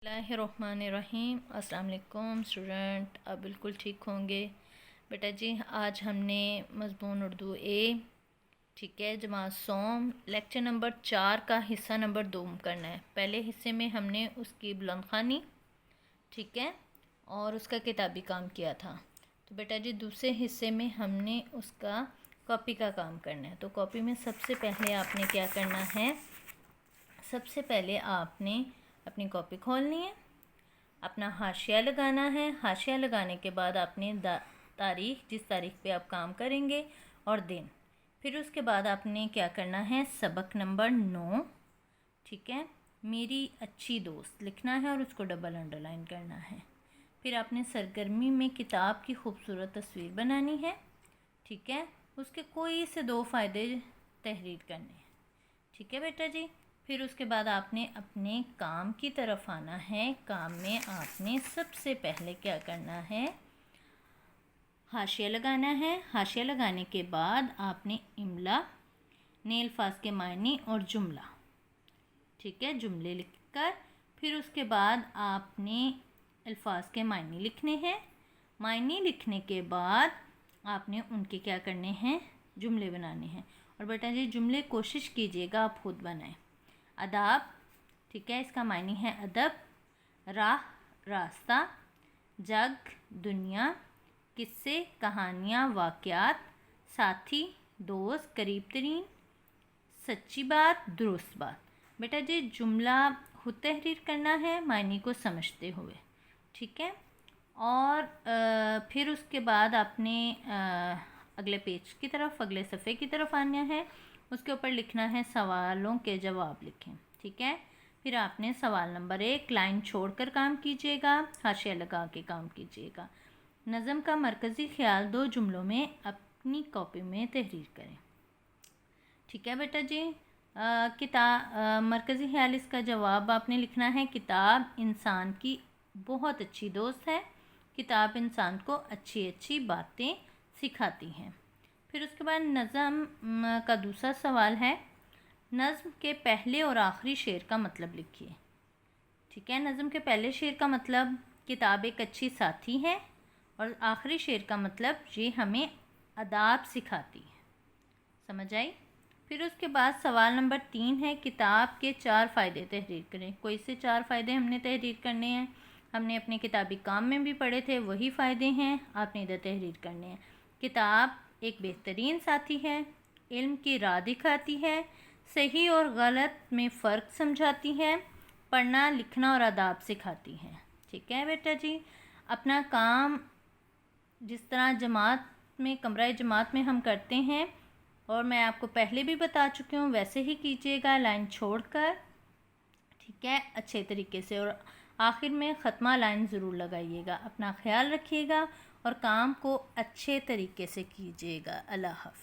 बिस्मिल्लाहिर्रहमानिर्रहीम। अस्सलाम वालेकुम स्टूडेंट, आप बिल्कुल ठीक होंगे। बेटा जी, आज हमने मज़मून उर्दू ए, ठीक है, जमात सोम, लेक्चर नंबर 4 का हिस्सा नंबर 2 करना है। पहले हिस्से में हमने उसकी बुलंद ख़वानी, ठीक है, और उसका किताबी काम किया था। तो बेटा जी, दूसरे हिस्से में हमने उसका कॉपी का काम करना है। तो कॉपी में सबसे पहले आपने क्या करना है, सबसे पहले आपने अपनी कॉपी खोलनी है, अपना हाशिया लगाना है। हाशिया लगाने के बाद आपने तारीख़, जिस तारीख़ पे आप काम करेंगे, और दिन। फिर उसके बाद आपने क्या करना है, सबक नंबर 9, ठीक है, मेरी अच्छी दोस्त लिखना है और उसको डबल अंडरलाइन करना है। फिर आपने सरगर्मी में किताब की खूबसूरत तस्वीर बनानी है, ठीक है, उसके कोई से 2 फ़ायदे तहरीर करने हैं, ठीक है बेटा जी। फिर उसके बाद आपने अपने काम की तरफ आना है। काम में आपने सबसे पहले क्या करना है, हाशिया लगाना है। हाशिया लगाने के बाद आपने इमला, ने अल्फाज के मायने और जुमला, ठीक है, जुमले लिखकर फिर उसके बाद आपने अल्फाज के मायने लिखने हैं। मायने लिखने के बाद आपने उनके क्या करने हैं, जुमले बनाने हैं। और बेटा जी, जुमले कोशिश कीजिएगा आप खुद बनाएं। अदाब, ठीक है, इसका मायने है अदब। राह, रास्ता। जग, दुनिया। किस्से, कहानियाँ, वाक़यात। साथी, दोस्त, करीब तरीन। सच्ची बात, दुरुस्त बात। बेटा जी, जुमला खुद तहरीर करना है मायने को समझते हुए, ठीक है। और फिर उसके बाद आपने अगले पेज की तरफ, अगले सफ़े की तरफ आना है। उसके ऊपर लिखना है सवालों के जवाब लिखें, ठीक है। फिर आपने सवाल नंबर 1 लाइन छोड़कर काम कीजिएगा, हाशिया लगा के काम कीजिएगा। नज़म का मरकज़ी ख्याल 2 जुमलों में अपनी कॉपी में तहरीर करें, ठीक है बेटा जी। मरकज़ी ख्याल, इसका जवाब आपने लिखना है, किताब इंसान की बहुत अच्छी दोस्त है। किताब इंसान को अच्छी अच्छी बातें सिखाती हैं। फिर उसके बाद नज़म का दूसरा सवाल है, नज़म के पहले और आखिरी शेर का मतलब लिखिए, ठीक है। नज़म के पहले शेर का मतलब, किताब एक अच्छी साथी है, और आखिरी शेर का मतलब, ये हमें अदाब सिखाती है। समझ आई। फिर उसके बाद सवाल नंबर 3 है, किताब के 4 फ़ायदे तहरीर करें। कोई से 4 फ़ायदे हमने तहरीर करने हैं, हमने अपने किताबी काम में भी पढ़े थे, वही फ़ायदे हैं, आपने इधर तहरीर करने हैं। किताब एक बेहतरीन साथी है, इल्म की राह दिखाती है, सही और गलत में फ़र्क समझाती है, पढ़ना लिखना और आदाब सिखाती है, ठीक है बेटा जी। अपना काम जिस तरह जमात में, कमरा जमात में हम करते हैं, और मैं आपको पहले भी बता चुकी हूँ, वैसे ही कीजिएगा, लाइन छोड़कर, ठीक है, अच्छे तरीके से। और आखिर में ख़त्मा लाइन ज़रूर लगाइएगा। अपना ख्याल रखिएगा और काम को अच्छे तरीके से कीजिएगा। अल्लाह हाफ़िज़।